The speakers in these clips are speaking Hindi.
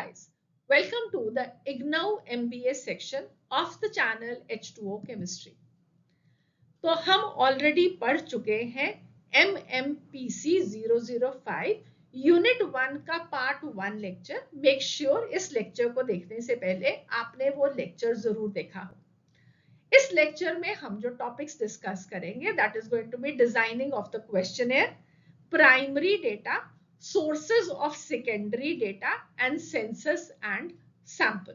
guys, welcome to the IGNOU MBA section of the channel H2O Chemistry. तो हम ऑलरेडी पढ़ चुके हैं MMPC 005 यूनिट 1 का पार्ट 1 लेक्चर. मेक श्योर इस लेक्चर को देखने से पहले आपने वो लेक्चर जरूर देखा हो. इस लेक्चर में हम जो टॉपिक्स डिस्कस करेंगे that is going to be designing of the questionnaire, primary data, sources of secondary data and census and sample.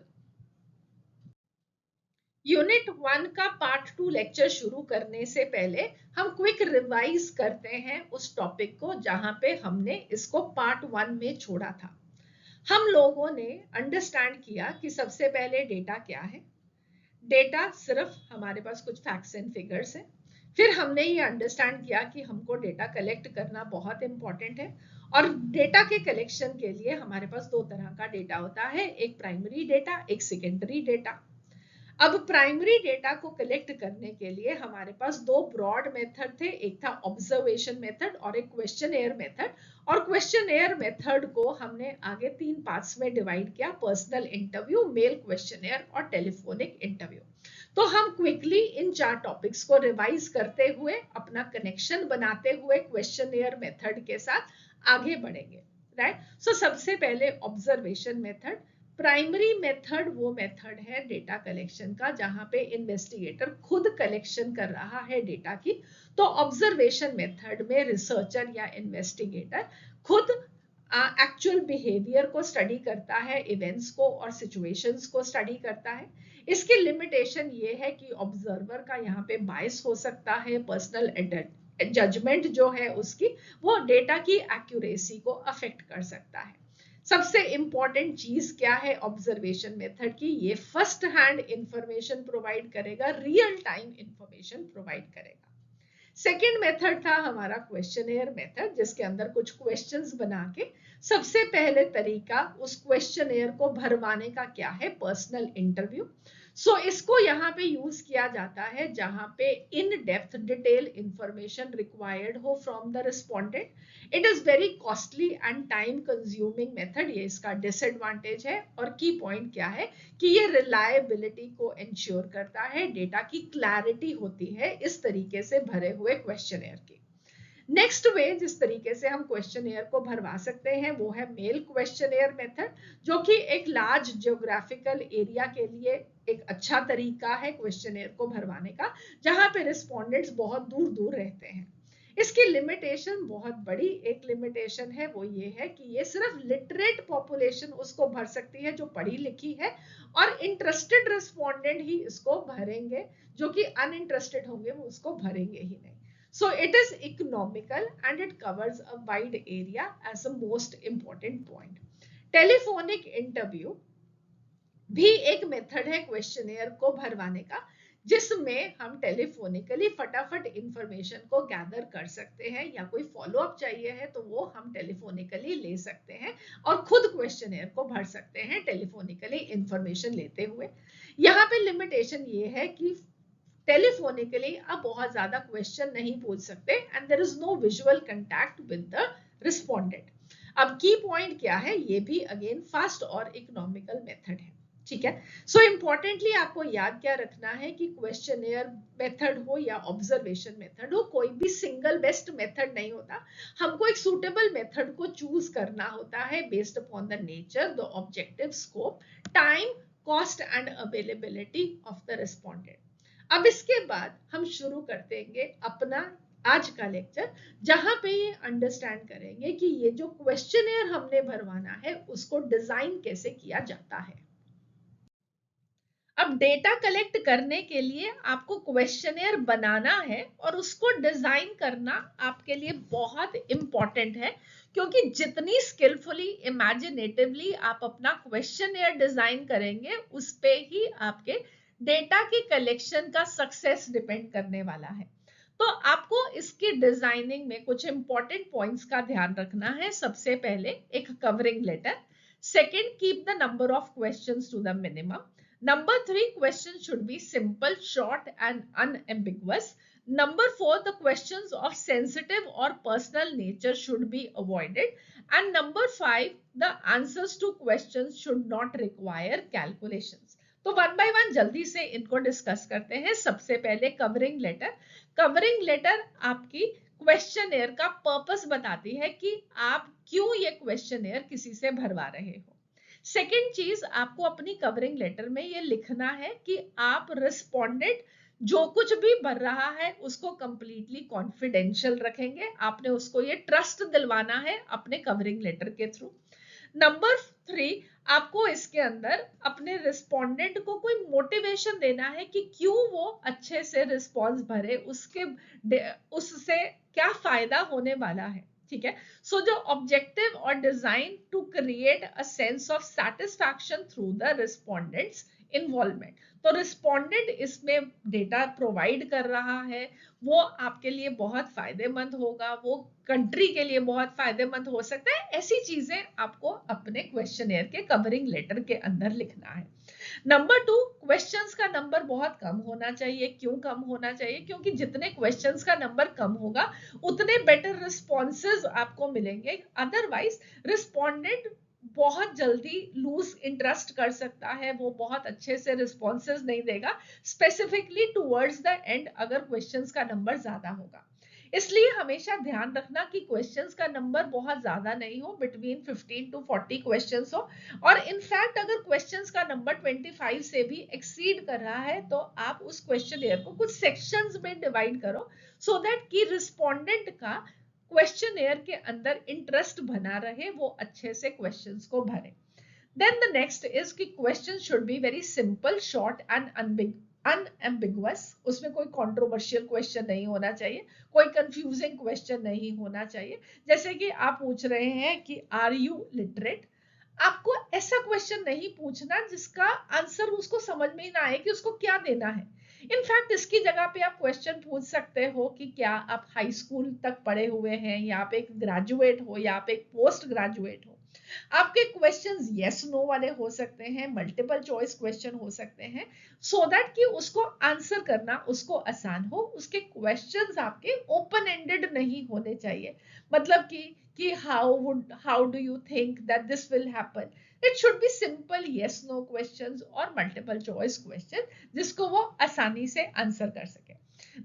Unit 1 का पार्ट 2 लेक्चर शुरू करने से पहले हम क्विक रिवाइज करते हैं उस टॉपिक को जहां पे हमने इसको पार्ट 1 में छोड़ा था. हम लोगों ने अंडरस्टैंड किया कि सबसे पहले डेटा क्या है. डेटा सिर्फ हमारे पास कुछ फैक्ट्स एंड फिगर्स है. फिर हमने ये अंडरस्टैंड किया कि हमको डेटा कलेक्ट करना बहुत इंपॉर्टेंट है और डेटा के कलेक्शन के लिए हमारे पास दो तरह का डेटा होता है, एक प्राइमरी डेटा, एक सेकेंडरी डेटा. अब प्राइमरी डेटा को कलेक्ट करने के लिए हमारे पास दो ब्रॉड मेथड थे, एक था ऑब्जर्वेशन मेथड और एक क्वेश्चनएयर मेथड. और क्वेश्चनएयर मेथड को हमने आगे 3 पार्ट्स में डिवाइड किया, पर्सनल इंटरव्यू, मेल क्वेश्चनएयर और टेलीफोनिक इंटरव्यू. तो हम क्विकली इन 4 टॉपिक्स को रिवाइज करते हुए अपना कनेक्शन बनाते हुए क्वेश्चनएयर मेथड के साथ आगे बढ़ेंगे. राइट. सो सबसे पहले ऑब्जर्वेशन मेथड. प्राइमरी मेथड वो मेथड है डेटा कलेक्शन का जहां पे इन्वेस्टिगेटर खुद कलेक्शन कर रहा है डेटा की. तो ऑब्जर्वेशन मेथड में रिसर्चर या इन्वेस्टिगेटर खुद एक्चुअल बिहेवियर को स्टडी करता है, इवेंट्स को और सिचुएशंस को स्टडी करता है. इसकी लिमिटेशन ये है कि ऑब्जर्वर का यहाँ पे बायस हो सकता है, पर्सनल जजमेंट जो है उसकी वो डेटा की एक्यूरेसी को अफेक्ट कर सकता है. सबसे इंपॉर्टेंट चीज क्या है ऑब्जर्वेशन मेथड की, ये फर्स्ट हैंड इंफॉर्मेशन प्रोवाइड करेगा, रियल टाइम इंफॉर्मेशन प्रोवाइड करेगा. सेकेंड मेथड था हमारा क्वेश्चनएयर मेथड जिसके अंदर कुछ क्वेश्चंस बना के सबसे पहले तरीका उस क्वेश्चनएयर को भरवाने का क्या है, पर्सनल इंटरव्यू. सो इसको यहाँ पे यूज किया जाता है जहां पे in depth detail information required हो from the respondent. It is very costly and time consuming method, ये इसका डिसएडवांटेज है. और की पॉइंट क्या है कि ये रिलायबिलिटी को इंश्योर करता है, डेटा की क्लैरिटी होती है इस तरीके से भरे हुए क्वेश्चनएयर की. नेक्स्ट वे जिस तरीके से हम क्वेश्चनएयर को भरवा सकते हैं वो है मेल क्वेश्चनएयर मेथड, जो कि एक लार्ज जियोग्राफिकल एरिया के लिए एक अच्छा तरीका है क्वेश्चनएयर को भरवाने का, जहां पे रिस्पोंडेंट्स बहुत दूर दूर रहते हैं. इसकी लिमिटेशन बहुत बड़ी एक लिमिटेशन है, वो ये है कि ये सिर्फ लिटरेट पॉपुलेशन उसको भर सकती है जो पढ़ी लिखी है, और इंटरेस्टेड रिस्पोंडेंट ही इसको भरेंगे, जो कि अनइंटरेस्टेड होंगे वो उसको भरेंगे ही नहीं. So it is economical and it covers a wide area as a most important point. Telephonic interview भी एक मेथड है क्वेश्चनएयर को भरवाने का, जिसमें हम टेलीफोनिकली फटाफट इंफॉर्मेशन को गैदर कर सकते हैं, या कोई फॉलो अप चाहिए है तो वो हम टेलीफोनिकली ले सकते हैं और खुद क्वेश्चनएयर को भर सकते हैं टेलीफोनिकली इंफॉर्मेशन लेते हुए. यहाँ पे लिमिटेशन ये है कि टेलीफोनिकली आप बहुत ज्यादा क्वेश्चन नहीं पूछ सकते and there is no visual contact with the respondent. अब की पॉइंट क्या है, ये भी अगेन फास्ट और इकोनॉमिकल मेथड है. ठीक है. सो इंपॉर्टेंटली आपको याद क्या रखना है कि क्वेश्चनएयर मेथड हो या ऑब्जर्वेशन मेथड हो, कोई भी सिंगल बेस्ट मेथड नहीं होता. हमको एक सूटेबल मेथड को चूज करना होता है based upon the nature, the objective, scope, time, cost and availability of the respondent. अब इसके बाद हम शुरू कर देंगे अपना आज का लेक्चर, जहां पे ये अंडरस्टैंड करेंगे कि ये जो क्वेश्चनएयर हमने भरवाना है उसको डिजाइन कैसे किया जाता है. अब डेटा कलेक्ट करने के लिए आपको क्वेश्चनएयर बनाना है और उसको डिजाइन करना आपके लिए बहुत इंपॉर्टेंट है, क्योंकि जितनी स्किलफुली इमेजिनेटिवली आप अपना क्वेश्चनएयर डिजाइन करेंगे उस पे ही आपके डेटा की कलेक्शन का सक्सेस डिपेंड करने वाला है. तो आपको इसकी डिजाइनिंग में कुछ इंपॉर्टेंट पॉइंट्स का ध्यान रखना है. सबसे पहले एक covering letter. Second, keep the number of questions to the minimum. Number 3, questions should be simple, short and unambiguous. Number 4, the questions of sensitive or personal nature should be avoided. And number 5, the answers to questions should not require calculations. तो वन बाय वन जल्दी से इनको डिस्कस करते हैं. सबसे पहले कवरिंग लेटर. कवरिंग लेटर आपकी क्वेश्चनेयर का पर्पस बताती है कि आप क्यों ये क्वेश्चनेयर किसी से भरवा रहे हो. सेकेंड चीज, आपको अपनी कवरिंग लेटर में ये लिखना है कि आप रिस्पोंडेंट जो कुछ भी भर रहा है उसको कंप्लीटली कॉन्फिडेंशियल रखेंगे. आपने उसको ये ट्रस्ट दिलवाना है अपने कवरिंग लेटर के थ्रू. नंबर 3, आपको इसके अंदर अपने रिस्पोंडेंट को कोई मोटिवेशन देना है कि क्यों वो अच्छे से रिस्पॉन्स भरे, उससे क्या फायदा होने वाला है. ठीक है. सो जो ऑब्जेक्टिव और designed to create a sense of satisfaction through the respondent's involvement. तो रिस्पोंडेंट इसमें डेटा प्रोवाइड कर रहा है, वो आपके लिए बहुत फायदेमंद होगा, वो कंट्री के लिए बहुत फायदेमंद हो सकता है. ऐसी चीजें आपको अपने क्वेश्चनेयर के कवरिंग लेटर के अंदर लिखना है. नंबर 2, क्वेश्चंस का नंबर बहुत कम होना चाहिए. क्यों कम होना चाहिए? क्योंकि जितने क्वेश्चंस का नंबर कम होगा उतने बेटर रिस्पॉन्सेज आपको मिलेंगे. अदरवाइज रिस्पोंडेंट बहुत जल्दी लूज इंटरेस्ट कर सकता है, वो बहुत अच्छे से रिस्पॉन्सेज नहीं देगा, स्पेसिफिकली टुवर्ड्स द एंड अगर क्वेश्चंस का नंबर ज्यादा होगा. इसलिए हमेशा ध्यान रखना कि क्वेश्चंस का नंबर बहुत ज्यादा नहीं हो, बिटवीन 15 to 40 क्वेश्चंस हो. और इनफैक्ट अगर क्वेश्चंस का नंबर 25 से भी एक्सीड कर रहा है तो आप उस क्वेश्चनेयर को कुछ सेक्शंस में डिवाइड करो, सो दैट कि रिस्पोंडेंट का क्वेश्चनेयर के अंदर इंटरेस्ट बना रहे, वो अच्छे से क्वेश्चंस को भरे. Then the next is कि question should be very simple, short and unambiguous. उसमें कोई controversial question नहीं होना चाहिए, कोई confusing question नहीं होना चाहिए. जैसे कि आप पूछ रहे हैं कि are you literate? आपको ऐसा क्वेश्चन नहीं पूछना जिसका आंसर उसको समझ में ही ना आए कि उसको क्या देना है. इनफैक्ट इसकी जगह पे आप क्वेश्चन पूछ सकते हो कि क्या आप हाई स्कूल तक पढ़े हुए हैं, या आप एक ग्रेजुएट हो, या आप एक पोस्ट ग्रेजुएट हो. आपके क्वेश्चंस यस नो वाले हो सकते हैं, मल्टीपल चॉइस क्वेश्चन हो सकते हैं, सो दैट कि उसको आंसर करना उसको आसान हो. उसके क्वेश्चंस आपके ओपन एंडेड नहीं होने चाहिए. मतलब कि how do you think that this will happen. It should be simple yes no questions or multiple choice question जिसको वो आसानी से आंसर कर सके.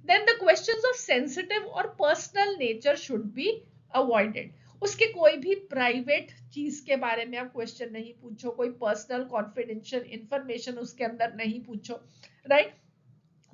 Then the questions of sensitive or personal nature should be avoided. उसके कोई भी प्राइवेट चीज के बारे में आप क्वेश्चन नहीं पूछो, कोई पर्सनल कॉन्फिडेंशियल इंफॉर्मेशन उसके अंदर नहीं पूछो. राइट.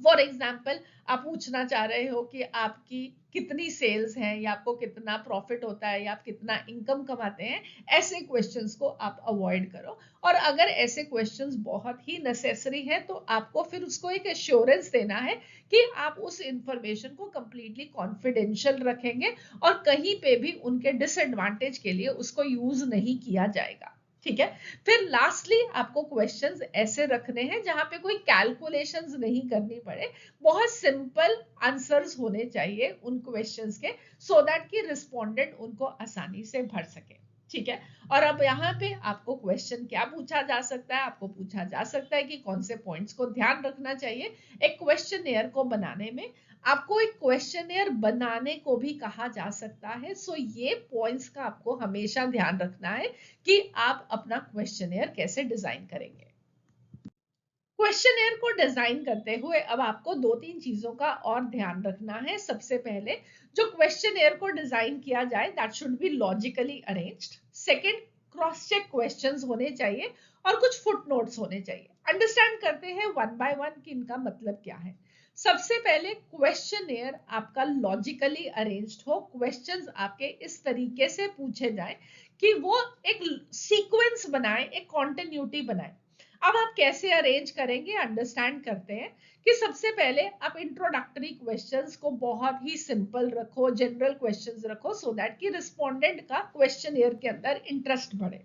फॉर एग्जाम्पल, आप पूछना चाह रहे हो कि आपकी कितनी सेल्स हैं, या आपको कितना प्रॉफिट होता है, या आप कितना इनकम कमाते हैं. ऐसे क्वेश्चंस को आप अवॉइड करो. और अगर ऐसे क्वेश्चंस बहुत ही नेसेसरी है तो आपको फिर उसको एक एश्योरेंस देना है कि आप उस इंफॉर्मेशन को कंप्लीटली कॉन्फिडेंशियल रखेंगे और कहीं पे भी उनके डिसएडवांटेज के लिए उसको यूज नहीं किया जाएगा. ठीक है. फिर लास्टली आपको क्वेश्चंस ऐसे रखने हैं जहां पे कोई कैलकुलेशंस नहीं करनी पड़े, बहुत सिंपल आंसर्स होने चाहिए उन क्वेश्चंस के, सो दैट कि रिस्पोंडेंट उनको आसानी से भर सके. ठीक है. और अब यहाँ पे आपको क्वेश्चन क्या पूछा जा सकता है? आपको पूछा जा सकता है कि कौन से पॉइंट्स को ध्यान रखना चाहिए एक क्वेश्चनेयर को बनाने में. आपको एक क्वेश्चनेयर बनाने को भी कहा जा सकता है. सो ये पॉइंट्स का आपको हमेशा ध्यान रखना है कि आप अपना क्वेश्चनेयर कैसे डिजाइन करेंगे. क्वेश्चनेयर को डिजाइन करते हुए अब आपको 2-3 चीजों का और ध्यान रखना है. सबसे पहले जो क्वेश्चनेयर को डिजाइन किया जाए that should be logically arranged. Second, cross check questions होने चाहिए और कुछ फुटनोट्स होने चाहिए. अंडरस्टैंड करते हैं वन बाय वन कि इनका मतलब क्या है. सबसे पहले क्वेश्चनेयर आपका लॉजिकली अरेंज्ड हो, क्वेश्चंस आपके इस तरीके से पूछे जाए कि वो एक सीक्वेंस बनाए, एक कॉन्टिन्यूटी बनाए. अब आप कैसे अरेंज करेंगे अंडरस्टैंड करते हैं कि सबसे पहले आप इंट्रोडक्टरी क्वेश्चंस को बहुत ही सिंपल रखो, जनरल क्वेश्चंस रखो, सो दैट कि रिस्पोंडेंट का क्वेश्चनेयर के अंदर इंटरेस्ट बढ़े.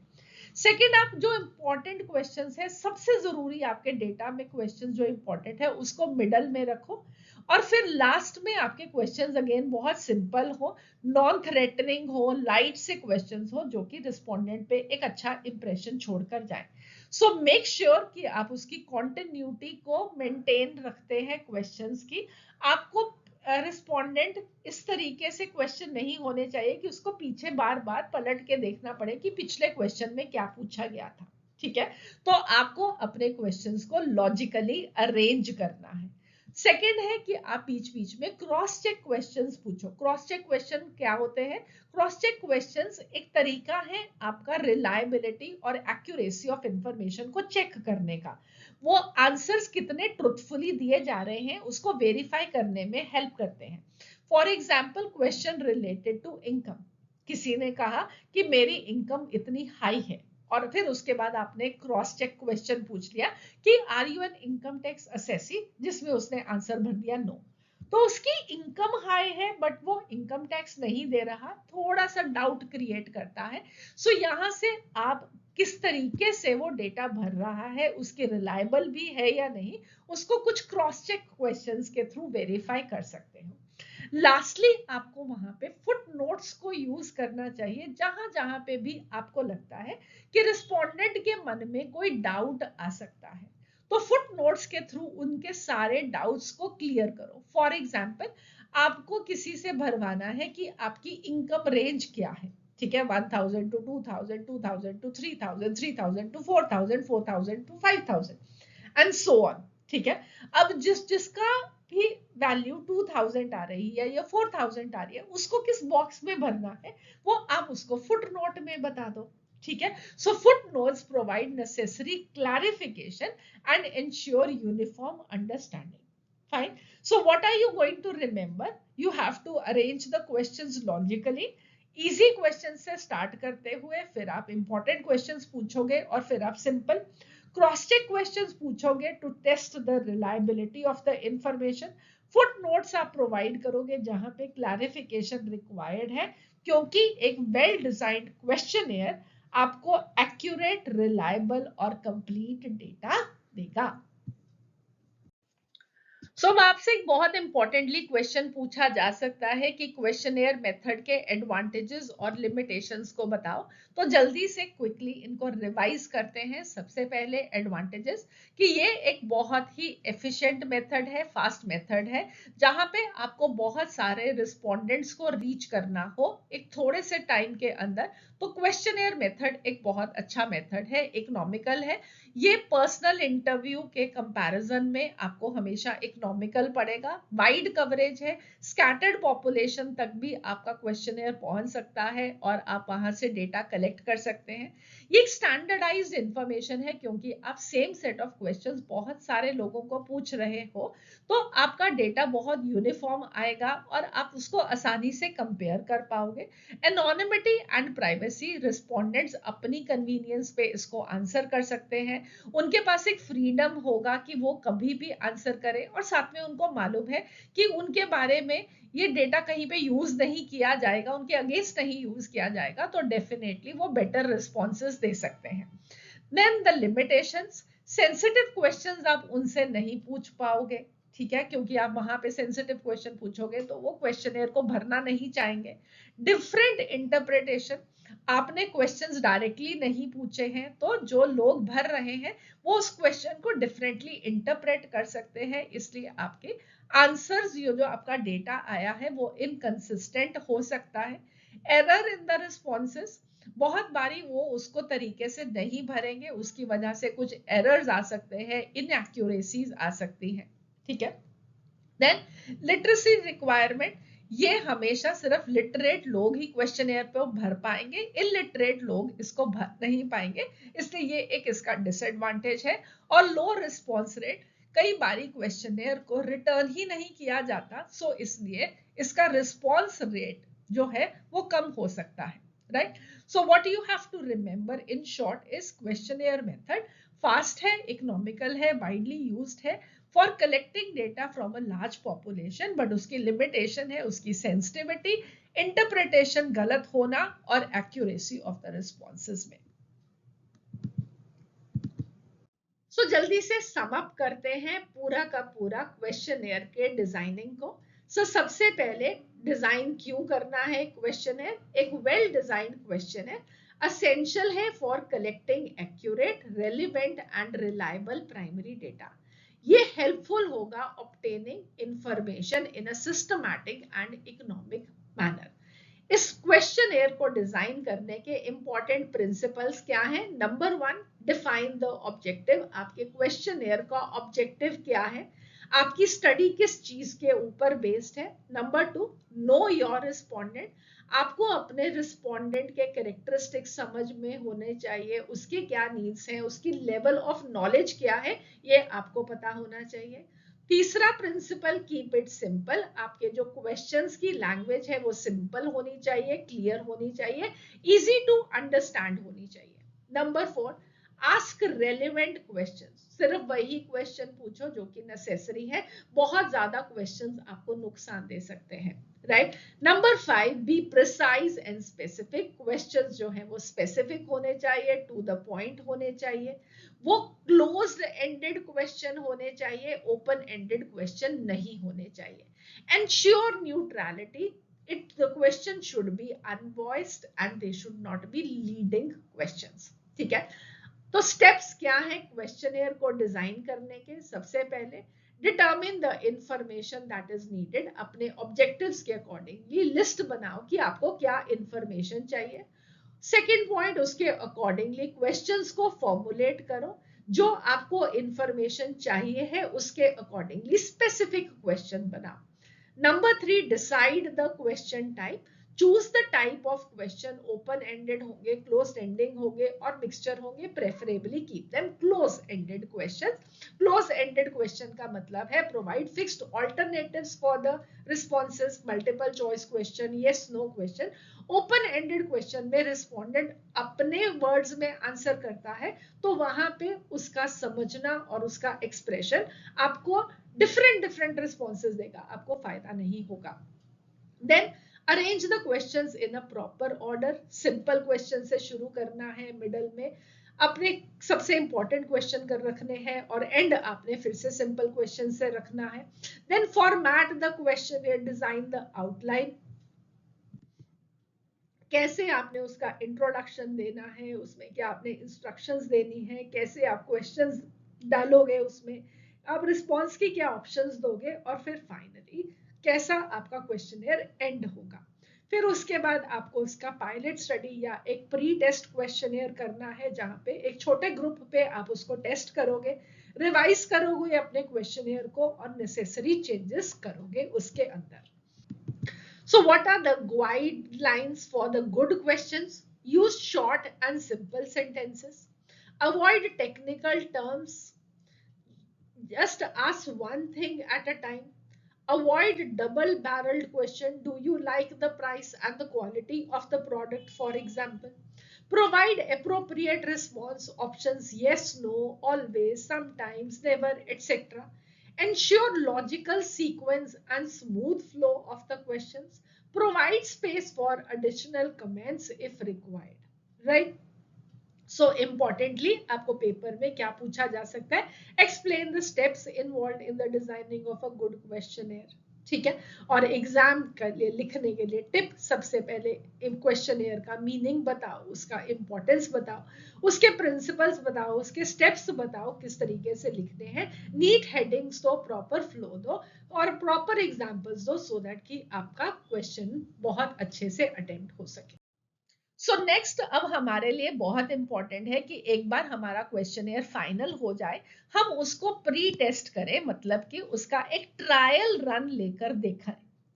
सेकेंड, आप जो इंपॉर्टेंट क्वेश्चंस है, सबसे जरूरी आपके डेटा में क्वेश्चन जो इंपॉर्टेंट है उसको मिडल में रखो. और फिर लास्ट में आपके क्वेश्चंस अगेन बहुत सिंपल हो, नॉन थ्रेटनिंग हो, लाइट से क्वेश्चंस हो जो कि रिस्पोंडेंट पे एक अच्छा इंप्रेशन छोड़कर जाए. सो मेक श्योर कि आप उसकी कॉन्टिन्यूटी को मेंटेन रखते हैं क्वेश्चंस की. आपको रिस्पोंडेंट इस तरीके से क्वेश्चन नहीं होने चाहिए कि उसको पीछे बार बार पलट के देखना पड़े कि पिछले क्वेश्चन में क्या पूछा गया था, ठीक है। तो आपको अपने क्वेश्चंस को लॉजिकली अरेंज करना है। सेकंड है कि आप बीच बीच में क्रॉस चेक क्वेश्चंस पूछो। क्रॉस चेक क्वेश्चन क्या होते हैं? क्रॉस चेक क्वेश्चंस एक तरीका है आपका रिलायबिलिटी और एक्यूरेसी ऑफ इंफॉर्मेशन को चेक करने का। वो आंसर्स कितने ट्रुथफुली दिए जा रहे हैं उसको वेरीफाई करने में हेल्प करते हैं। For example, question related to income. किसी ने कहा कि मेरी इनकम इतनी हाई है, और फिर उसके बाद आपने क्रॉस चेक क्वेश्चन पूछ लिया कि are you an income tax assessee, जिसमें उसने आंसर भर दिया नो। तो उसकी इनकम हाई है बट वो इनकम टैक्स नहीं दे रहा, थोड़ा सा डाउट क्रिएट करता है। सो यहां से आप किस तरीके से वो डेटा भर रहा है, उसके रिलायबल भी है या नहीं, उसको कुछ क्रॉस चेक क्वेश्चंस के थ्रू वेरीफाई कर सकते हो। लास्टली आपको वहां पे फुट नोट्स को यूज करना चाहिए, जहां जहां पे भी आपको लगता है कि रिस्पोंडेंट के मन में कोई डाउट आ सकता है, तो फुट नोट्स के थ्रू उनके सारे डाउट्स को क्लियर करो। फॉर एग्जाम्पल, आपको किसी से भरवाना है कि आपकी इनकम रेंज क्या है, ठीक है, 1000 to 2000, 2000 to 3000, 3000 to 4000, 4000 to 5000 and so on, ठीक है। अब जिसका भी वैल्यू 2000 आ रही है या 4000 आ रही है, उसको किस बॉक्स में भरना है वो आप उसको फुट नोट में बता दो, ठीक है। So foot notes provide necessary clarification and ensure uniform understanding. Fine. So what are you going to remember? You have to arrange the questions logically. Easy questions से start करते हुए फिर आप important questions पूछोगे और फिर आप simple क्रॉस चेक क्वेश्चंस पूछोगे to test the reliability of the information. Footnotes आप प्रोवाइड करोगे जहां पे क्लैरिफिकेशन रिक्वायर्ड है, क्योंकि एक वेल डिजाइंड क्वेश्चनियर आपको एक्यूरेट, रिलायबल और कंप्लीट डेटा देगा। सो अब आपसे एक बहुत इंपॉर्टेंटली क्वेश्चन पूछा जा सकता है कि क्वेश्चनेयर मेथड के एडवांटेजेस और लिमिटेशंस को बताओ। तो जल्दी से क्विकली इनको रिवाइज करते हैं। सबसे पहले एडवांटेजेस कि ये एक बहुत ही एफिशिएंट मेथड है, फास्ट मेथड है, जहां पे आपको बहुत सारे रिस्पोंडेंट्स को रीच करना हो एक थोड़े से टाइम के अंदर, तो क्वेश्चनेयर मेथड एक बहुत अच्छा मेथड है, इकोनॉमिकल है। ये पर्सनल इंटरव्यू के कंपैरिजन में आपको हमेशा इकोनॉमिकल पड़ेगा, वाइड कवरेज है, स्कैटर्ड पॉपुलेशन तक भी आपका क्वेश्चनेयर पहुंच सकता है और आप वहां से डेटा कलेक्ट कर सकते हैं। ये एक स्टैंडर्डाइज्ड इंफॉर्मेशन है, क्योंकि आप सेम सेट ऑफ क्वेश्चंस बहुत सारे लोगों को पूछ रहे हो, तो आपका डेटा बहुत यूनिफॉर्म आएगा और आप उसको आसानी से कंपेयर कर पाओगे। एनोनिमिटी एंड प्राइवेसी, रिस्पोंडेंट्स अपनी कन्वीनियंस पे इसको आंसर कर सकते हैं, उनके पास एक फ्रीडम होगा कि वो कभी भी आंसर करें, और साथ में उनको मालूम है कि उनके बारे में ये डेटा कहीं पे यूज नहीं किया जाएगा, उनके अगेंस्ट नहीं यूज किया जाएगा, तो डेफिनेटली वो बेटर रिस्पॉन्सेस दे सकते हैं। Then the limitations, sensitive questions आप उनसे नहीं पूछ पाओगे, ठीक है, क्योंकि आप वहां पे सेंसिटिव क्वेश्चन पूछोगे तो वो क्वेश्चनियर को भरना नहीं चाहेंगे। डिफरेंट इंटरप्रिटेशन, आपने क्वेश्चंस डायरेक्टली नहीं पूछे हैं, तो जो लोग भर रहे हैं वो उस क्वेश्चन को डिफरेंटली इंटरप्रेट कर सकते हैं, इसलिए आपके आंसर्स, जो आपका डेटा आया है वो इनकंसिस्टेंट हो सकता है। एरर इन द रिस्पॉन्सेस, बहुत बारी वो उसको तरीके से नहीं भरेंगे, उसकी वजह से कुछ एरर्स आ सकते हैं, इनएक्यूरेसीज आ सकती हैं, ठीक है। देन लिटरेसी रिक्वायरमेंट, ये हमेशा सिर्फ लिटरेट लोग ही क्वेश्चनेयर पे भर पाएंगे, इलिटरेट लोग इसको भर नहीं पाएंगे, इसलिए ये एक इसका डिसएडवांटेज है। और लो रिस्पॉन्स रेट, कई बारी क्वेश्चनेयर को रिटर्न ही नहीं किया जाता, सो इसलिए इसका रिस्पॉन्स रेट जो है वो कम हो सकता है, right. So what you have to remember in short is questionnaire method fast है, इकोनॉमिकल है, वाइडली यूज्ड है for collecting data from a large population, but उसकी लिमिटेशन है उसकी सेंसिटिविटी, इंटरप्रिटेशन गलत होना और एक्यूरेसी ऑफ द रिस्पॉन्सेज में। सो जल्दी से सम अप करते हैं पूरा का पूरा क्वेश्चनेयर के डिजाइनिंग को। सबसे पहले डिजाइन क्यों करना है क्वेश्चनेयर? एक वेल डिजाइंड क्वेश्चनेयर असेंशियल है for collecting accurate, relevant and reliable primary data. ये हेल्पफुल होगा obtaining information in a systematic and economic manner. इस क्वेश्चनएयर को डिजाइन करने के इंपॉर्टेंट प्रिंसिपल्स क्या हैं? Number 1, define the objective. आपके क्वेश्चनएयर का ऑब्जेक्टिव क्या है? आपकी स्टडी किस चीज के ऊपर बेस्ड है? Number 2, know your respondent. आपको अपने रिस्पोंडेंट के कैरेक्टरिस्टिक्स समझ में होने चाहिए, उसके क्या नीड्स हैं, उसकी लेवल ऑफ नॉलेज क्या है, ये आपको पता होना चाहिए। तीसरा प्रिंसिपल, कीप इट सिंपल। आपके जो क्वेश्चंस की लैंग्वेज है वो सिंपल होनी चाहिए, क्लियर होनी चाहिए, इजी टू अंडरस्टैंड होनी चाहिए। Number 4, ask relevant questions. सिर्फ वही क्वेश्चन पूछो जो कि नेसेसरी है, बहुत ज्यादा क्वेश्चंस आपको नुकसान दे सकते हैं, right. Number 5, be precise and specific. Questions जो है वो स्पेसिफिक होने चाहिए, टू द पॉइंट होने चाहिए, वो क्लोज्ड एंडेड क्वेश्चन होने चाहिए, ओपन एंडेड क्वेश्चन नहीं होने चाहिए। Ensure neutrality, it the question should B अनवॉइस्ड and they should not be leading questions, ठीक है। तो स्टेप्स क्या है क्वेश्चनएयर को डिजाइन करने के? सबसे पहले determine the information that is needed. अपने ऑब्जेक्टिव्स के अकॉर्डिंगली लिस्ट बनाओ कि आपको क्या इंफॉर्मेशन चाहिए। सेकेंड पॉइंट, उसके अकॉर्डिंगली क्वेश्चंस को फॉर्मुलेट करो, जो आपको इंफॉर्मेशन चाहिए है उसके अकॉर्डिंगली स्पेसिफिक क्वेश्चन बनाओ। Number 3, decide the question type. Choose the type of question, open ended होंगे, क्लोज एंडिंग होंगे और मिक्सचर होंगे, preferably keep them close ended question. Close ended question का मतलब है provide fixed alternatives for the responses, multiple choice question, yes no question. Open ended question में रिस्पोंडेंट अपने वर्ड्स में आंसर करता है, तो वहां पे उसका समझना और उसका एक्सप्रेशन आपको डिफरेंट डिफरेंट रिस्पॉन्सेज देगा, आपको फायदा नहीं होगा। Then arrange the questions in a proper order. Simple question से शुरू करना है, मिडल में अपने सबसे इंपॉर्टेंट क्वेश्चन कर रखने हैं और एंड आपने फिर से सिंपल क्वेश्चन से रखना है। Then format the question, design the outline. कैसे आपने उसका इंट्रोडक्शन देना है, उसमें क्या आपने इंस्ट्रक्शंस देनी है, कैसे आप क्वेश्चंस डालोगे, उसमें आप रिस्पॉन्स की क्या ऑप्शंस दोगे, और फिर फाइनली कैसा आपका क्वेश्चनएयर एंड होगा। फिर उसके बाद आपको उसका पायलट स्टडी या एक प्री टेस्ट क्वेश्चनएयर करना है, जहाँ पे एक छोटे ग्रुप पे आप उसको टेस्ट करोगे, रिवाइज करोगे अपने क्वेश्चनएयर को और नेसेसरी चेंजेस करोगे उसके अंदर। So what are the guidelines for the good questions? Use short and simple sentences. Avoid technical terms. Just ask one thing at a time. Avoid double-barreled question. Do you like the price and the quality of the product, for example? Provide appropriate response options, yes, no, always, sometimes, never, etc. Ensure logical sequence and smooth flow of the questions. Provide space for additional comments if required. Right? So importantly, आपको पेपर में क्या पूछा जा सकता है? Explain the steps involved in the designing of a good questionnaire. ठीक है। और एग्जाम के लिए लिखने के लिए टिप, सबसे पहले क्वेश्चनएयर का मीनिंग बताओ, उसका इंपॉर्टेंस बताओ, उसके प्रिंसिपल्स बताओ, उसके स्टेप्स बताओ किस तरीके से लिखने हैं, नीट हेडिंग्स दो, प्रॉपर फ्लो दो और प्रॉपर एग्जांपल्स दो, सो दैट कि आपका क्वेश्चन बहुत अच्छे से अटेम्प्ट हो सके। सो नेक्स्ट अब हमारे लिए बहुत इंपॉर्टेंट है कि एक बार हमारा क्वेश्चनएयर फाइनल हो जाए, हम उसको प्री टेस्ट करें, मतलब कि उसका एक ट्रायल रन लेकर देखें,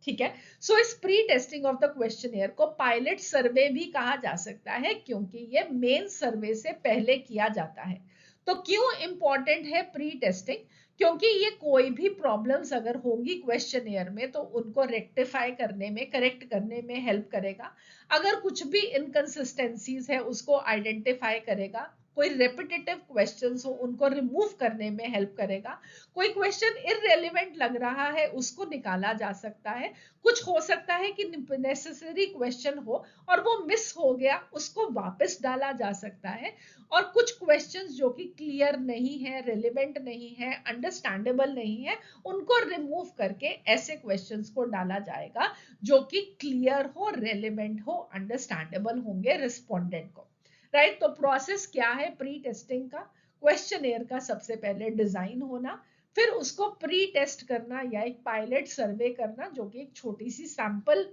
ठीक है। सो इस प्री टेस्टिंग ऑफ द क्वेश्चनएयर को पायलट सर्वे भी कहा जा सकता है, क्योंकि ये मेन सर्वे से पहले किया जाता है। तो क्यों इंपॉर्टेंट है प्री टेस्टिंग? क्योंकि ये कोई भी प्रॉब्लम्स अगर होंगी क्वेश्चनएयर में तो उनको रेक्टिफाई करने में, करेक्ट करने में हेल्प करेगा। अगर कुछ भी इनकंसिस्टेंसीज है उसको आइडेंटिफाई करेगा, कोई रेपिटेटिव क्वेश्चंस हो उनको रिमूव करने में हेल्प करेगा, कोई क्वेश्चन इररेलेवेंट लग रहा है उसको निकाला जा सकता है, कुछ हो सकता है कि नेसेसरी क्वेश्चन हो और वो मिस हो गया उसको वापस डाला जा सकता है, और कुछ क्वेश्चंस जो कि क्लियर नहीं है, रेलेवेंट नहीं है, अंडरस्टैंडेबल नहीं है, उनको रिमूव करके ऐसे क्वेश्चंस को डाला जाएगा जो कि क्लियर हो, रेलेवेंट हो, अंडरस्टैंडेबल होंगे रिस्पोंडेंट को, राइट। तो प्रोसेस क्या है प्री टेस्टिंग का? क्वेश्चनएयर का सबसे पहले डिजाइन होना, फिर उसको प्री टेस्ट करना या एक पायलट सर्वे करना, जो कि एक छोटी सी सैंपल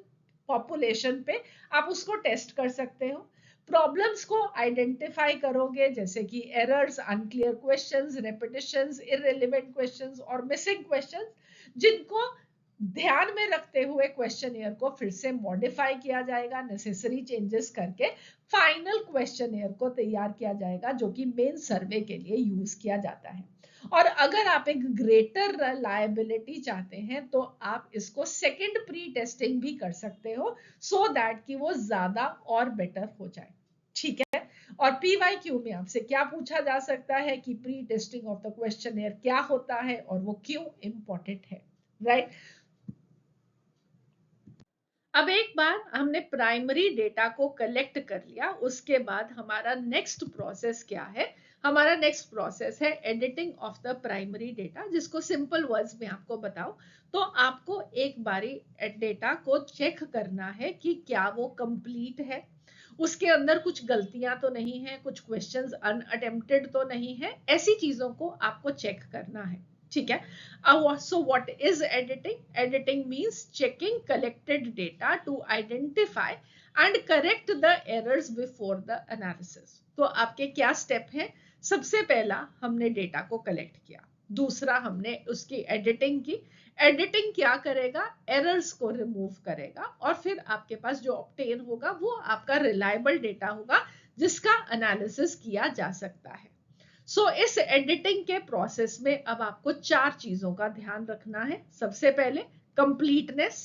पॉपुलेशन पे आप उसको टेस्ट कर सकते हो। प्रॉब्लम्स को आइडेंटिफाई करोगे, जैसे कि errors, unclear questions, repetitions, irrelevant questions और मिसिंग क्वेश्चंस, जिनको ध्यान में रखते हुए क्वेश्चनियर को फिर से मॉडिफाई किया जाएगा, नेसेसरी चेंजेस करके फाइनल क्वेश्चनियर को तैयार किया जाएगा, जो कि मेन सर्वे के लिए यूज किया जाता है। और अगर आप एक ग्रेटर रिलायबिलिटी चाहते हैं तो आप इसको सेकंड प्री टेस्टिंग भी कर सकते हो, सो दैट कि वो ज्यादा और बेटर हो जाए। ठीक है। और पीवाईक्यू में आपसे क्या पूछा जा सकता है कि pre testing of the questionnaire क्या होता है और वो क्यों इंपॉर्टेंट है, राइट। अब एक बार हमने प्राइमरी डेटा को कलेक्ट कर लिया, उसके बाद हमारा नेक्स्ट प्रोसेस क्या है? हमारा नेक्स्ट प्रोसेस है editing of the primary data, जिसको सिंपल वर्ड्स में आपको बताऊं तो आपको एक बारी डेटा को चेक करना है कि क्या वो कंप्लीट है, उसके अंदर कुछ गलतियां तो नहीं है, कुछ क्वेश्चंस अनअटेम्प्टेड तो नहीं है, ऐसी चीजों को आपको चेक करना है। ठीक है। So what is editing? Editing means checking collected data to identify and correct the errors before the analysis. तो आपके क्या स्टेप हैं? सबसे पहला हमने डेटा को कलेक्ट किया, दूसरा हमने उसकी एडिटिंग की। एडिटिंग क्या करेगा? एरर्स को रिमूव करेगा, और फिर आपके पास जो ऑब्टेन होगा वो आपका रिलायबल डेटा होगा जिसका एनालिसिस किया जा सकता है। सो इस एडिटिंग के प्रोसेस में अब आपको 4 चीजों का ध्यान रखना है। सबसे पहले completeness,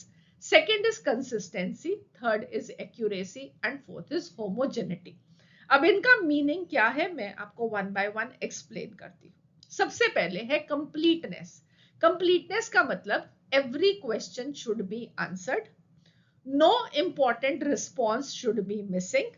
second is consistency, third is accuracy and fourth is homogeneity. अब इनका मीनिंग क्या है मैं आपको वन बाय वन एक्सप्लेन करती हूँ। सबसे पहले है कंप्लीटनेस। कंप्लीटनेस का मतलब every question should be answered, no important response should be missing,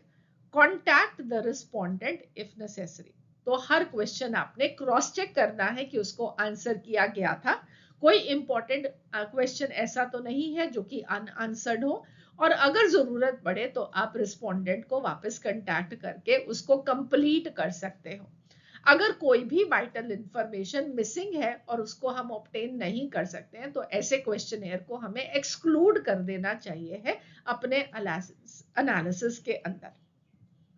contact the respondent if necessary. तो हर क्वेश्चन आपने क्रॉस चेक करना है कि उसको आंसर किया गया था, कोई इंपॉर्टेंट क्वेश्चन ऐसा तो नहीं है जो कि अनआंसर्ड हो, और अगर जरूरत पड़े तो आप रिस्पोंडेंट को वापस कांटेक्ट करके उसको कंप्लीट कर सकते हो। अगर कोई भी वाइटल इंफॉर्मेशन मिसिंग है और उसको हम ऑब्टेन नहीं कर सकते हैं तो ऐसे क्वेश्चनियर को हमें एक्सक्लूड कर देना चाहिए है अपने एनालिसिस के अंदर।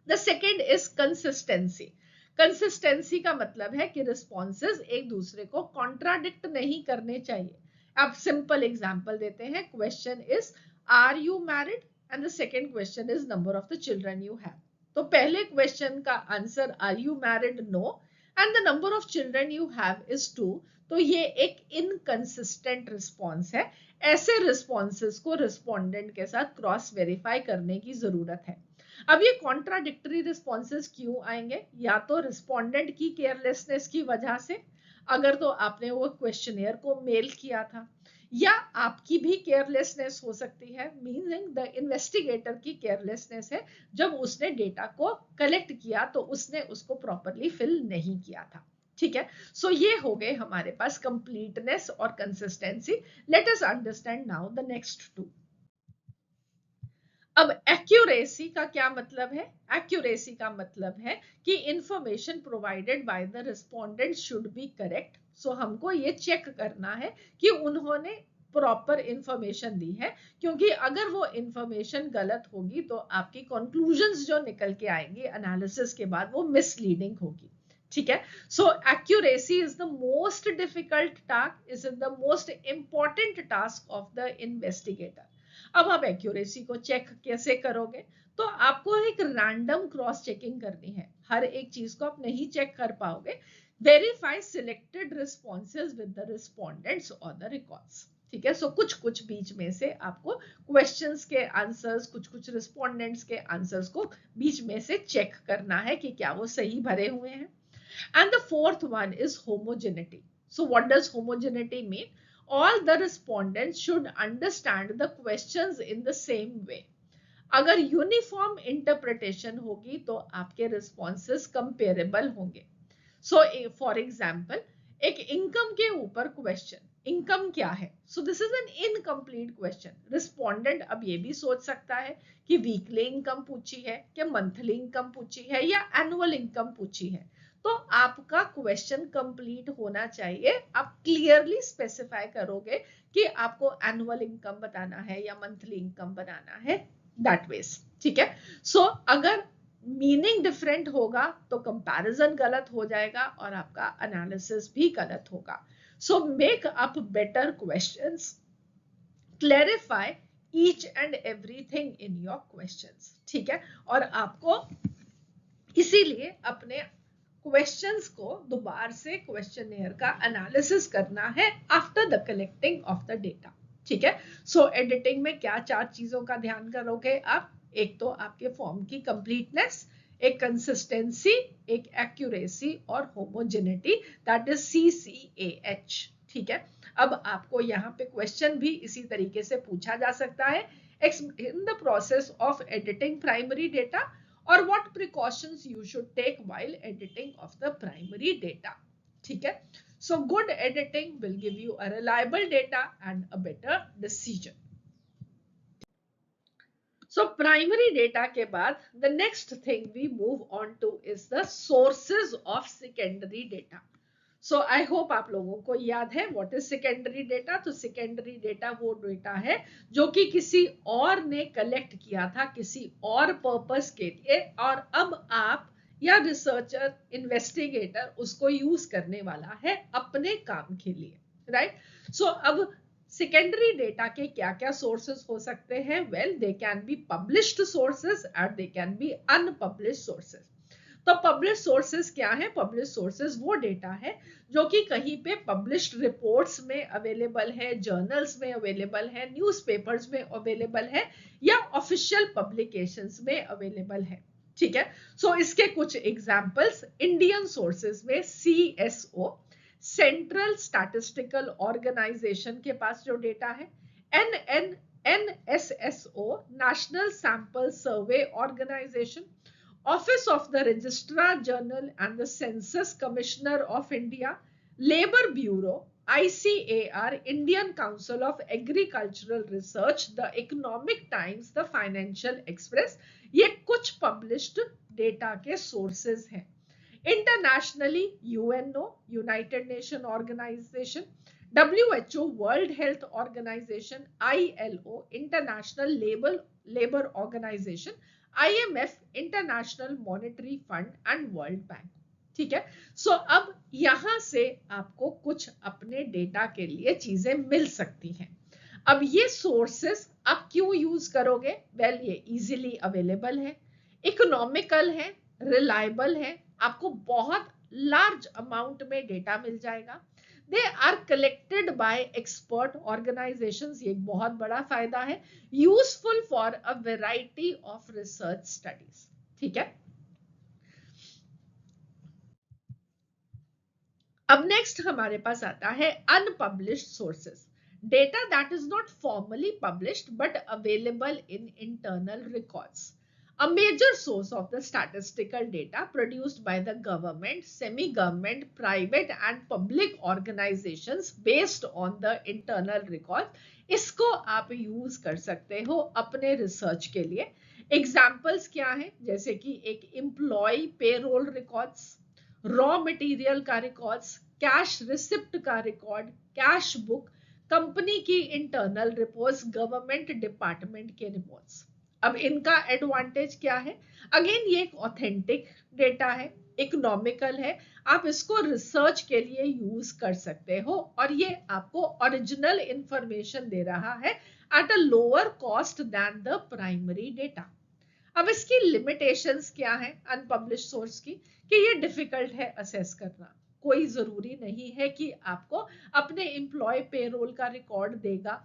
The second is consistency. Consistency का मतलब है कि रिस्पॉन्सेज एक दूसरे को कॉन्ट्राडिक्ट नहीं करने चाहिए। अब सिंपल एग्जांपल देते हैं। Question is are you married and the second question is number of the children you have. तो पहले क्वेश्चन का answer are you married no and the number of children you have is 2, तो ये एक इनकंसिस्टेंट रिस्पॉन्स है। ऐसे रिस्पॉन्सेज को रिस्पोंडेंट के साथ क्रॉस वेरीफाई करने की जरूरत है। अब ये कॉन्ट्राडिक्टरी रिस्पॉन्सेज क्यों आएंगे? या तो रिस्पोंडेंट की केयरलेसनेस की वजह से, अगर तो आपने वो क्वेश्चनियर को मेल किया था, या आपकी भी केयरलेसनेस हो सकती है, मीनिंग द इन्वेस्टिगेटर की केयरलेसनेस है, जब उसने डेटा को कलेक्ट किया तो उसने उसको प्रॉपरली फिल नहीं किया था। ठीक है। सो ये हो गए हमारे पास कंप्लीटनेस और consistency. Let us understand now the next two. अब एक्यूरेसी का क्या मतलब है? एक्यूरेसी का मतलब है कि information provided by the respondent should be correct. So हमको ये चेक करना है कि उन्होंने प्रॉपर इंफॉर्मेशन दी है, क्योंकि अगर वो इंफॉर्मेशन गलत होगी तो आपकी कंक्लूजन्स जो निकल के आएंगी एनालिसिस के बाद वो मिसलीडिंग होगी। ठीक है। So accuracy is the most difficult task, is the most important task of the investigator. अब आप एक्यूरेसी को चेक कैसे करोगे? तो आपको एक रैंडम क्रॉस चेकिंग करनी है, हर एक चीज को आप नहीं चेक कर पाओगे। Verify selected responses with the respondents और द रिकॉर्ड्स। ठीक है। सो कुछ कुछ बीच में से आपको क्वेश्चंस के आंसर्स, कुछ कुछ रिस्पोंडेंट्स के आंसर्स को बीच में से चेक करना है कि क्या वो सही भरे हुए हैं। And the fourth one is homogeneity. So what does homogeneity mean? All the respondents should understand the questions in the same way. अगर यूनिफॉर्म इंटरप्रिटेशन होगी तो आपके रिस्पॉन्सेस कंपेरेबल होंगे। सो फॉर एग्जाम्पल, एक इनकम के ऊपर क्वेश्चन, इनकम क्या है? So this is an incomplete question. Respondent अब ये भी सोच सकता है कि वीकली इनकम पूछी है, क्या मंथली इनकम पूछी है, या एनुअल इनकम पूछी है। तो आपका क्वेश्चन कंप्लीट होना चाहिए। आप क्लियरली स्पेसिफाई करोगे कि आपको एनुअल इनकम बताना है या मंथली इनकम बनाना है, दैट वेज, ठीक है। सो अगर मीनिंग डिफरेंट होगा तो कंपैरिजन गलत हो जाएगा और आपका एनालिसिस भी गलत होगा। So make up better questions, clarify each and everything in your questions, ठीक है। और आपको इसीलिए अपने क्वेश्चंस को दोबारा से क्वेश्चनेयर का एनालिसिस करना है after the collecting of the data, ठीक है। सो एडिटिंग में क्या 4 चीजों का ध्यान करोगे आप? एक तो आपके फॉर्म की कंप्लीटनेस, एक कंसिस्टेंसी, एक एक्यूरेसी और होमोजेनिटी, दैट इज CCAH, ठीक है। अब आपको यहाँ पे क्वेश्चन भी इसी तरीके से पूछा जा सकता है, in the process of editing primary data or what precautions you should take while editing of the primary data, ठीक है। So good editing will give you a reliable data and a better decision. So primary data के बाद the next thing we move on to is the sources of secondary data. So I hope आप लोगों को याद है व्हाट इज सेकेंडरी डेटा। तो सेकेंडरी डेटा वो डेटा है जो कि किसी और ने कलेक्ट किया था किसी और पर्पस के लिए, और अब आप या रिसर्चर इन्वेस्टिगेटर उसको यूज करने वाला है अपने काम के लिए, राइट। सो अब सेकेंडरी डेटा के क्या क्या सोर्सेस हो सकते हैं? Well, they can be published sources and they can be unpublished sources. तो पब्लिश सोर्सेस क्या है? पब्लिश सोर्सेस वो डेटा है जो कि कहीं पे पब्लिश्ड रिपोर्ट्स में अवेलेबल है, जर्नल्स में अवेलेबल है, न्यूज़पेपर्स में अवेलेबल है या ऑफिशियल पब्लिकेशंस में अवेलेबल है, ठीक है। सो इसके कुछ एग्जांपल्स इंडियन सोर्सेस में CSO, सेंट्रल स्टैटिस्टिकल ऑर्गेनाइजेशन के पास जो डेटा है, NSSO, National Sample Survey Organisation, Office of the Registrar General and the Census Commissioner of India, Labour Bureau, ICAR, Indian Council of Agricultural Research, The Economic Times, The Financial Express, ये कुछ पब्लिश्ड डेटा के सोर्सेज हैं। Internationally UNO, united nation organisation, WHO, world health organisation, ILO, international labour organisation, IMF, international monetary fund and world bank, ठीक है। सो अब यहां से आपको कुछ अपने डेटा के लिए चीजें मिल सकती हैं। अब ये सोर्सेस आप क्यों यूज करोगे? वेल, ये इजीली अवेलेबल है, इकोनॉमिकल है, रिलायबल है, आपको बहुत लार्ज अमाउंट में डेटा मिल जाएगा। They are collected by expert organizations, ये एक बहुत बड़ा फायदा है। Useful for a variety of research studies, ठीक है। अब नेक्स्ट हमारे पास आता है unpublished sources, data that is not formally published but available in internal records. A major source of the statistical data produced by the government, semi-government, private and public organizations based on the internal record, इसको आप यूज कर सकते हो अपने रिसर्च के लिए। एग्जाम्पल्स क्या हैं? जैसे कि एक employ payroll records, raw material का रिकॉर्ड्स, कैश रिसिप्ट का रिकॉर्ड, कैश बुक, कंपनी की इंटरनल रिपोर्ट्स, गवर्नमेंट डिपार्टमेंट के रिपोर्ट्स। अब इनका एडवांटेज क्या है? अगेन, ये एक ऑथेंटिक डेटा है, इकोनॉमिकल है, आप इसको रिसर्च के लिए यूज कर सकते हो और ये आपको ओरिजिनल इंफॉर्मेशन दे रहा है at a lower cost than the primary data. अब इसकी लिमिटेशंस क्या है अनपब्लिश्ड सोर्स की? कि ये डिफिकल्ट है असेस करना। कोई जरूरी नहीं है कि आपको अपने एम्प्लॉय पेरोल का रिकॉर्ड देगा,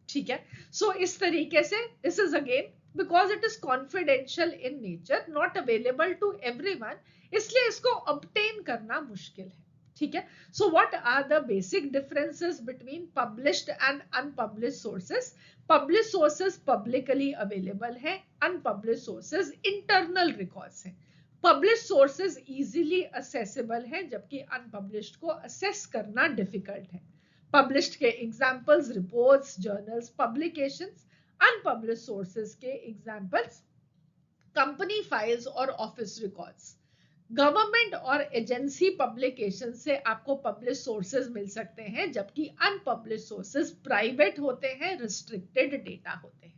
ठीक है। सो इस तरीके से this is again because it is confidential in nature, not available to everyone, इसलिए इसको obtain करना मुश्किल है, ठीक है। So what are the basic differences between published and unpublished sources? Published sources publicly available है, unpublished sources internal records है। Published sources easily accessible है, जबकि unpublished को assess करना difficult है। Published के examples reports, journals, publications, unpublished sources के एग्जांपल्स कंपनी फाइल्स और ऑफिस रिकॉर्ड्स। गवर्नमेंट और एजेंसी पब्लिकेशन से आपको पब्लिश सोर्सेज मिल सकते हैं, जबकि अनपब्लिश सोर्सेज प्राइवेट होते हैं, रिस्ट्रिक्टेड डेटा होते हैं,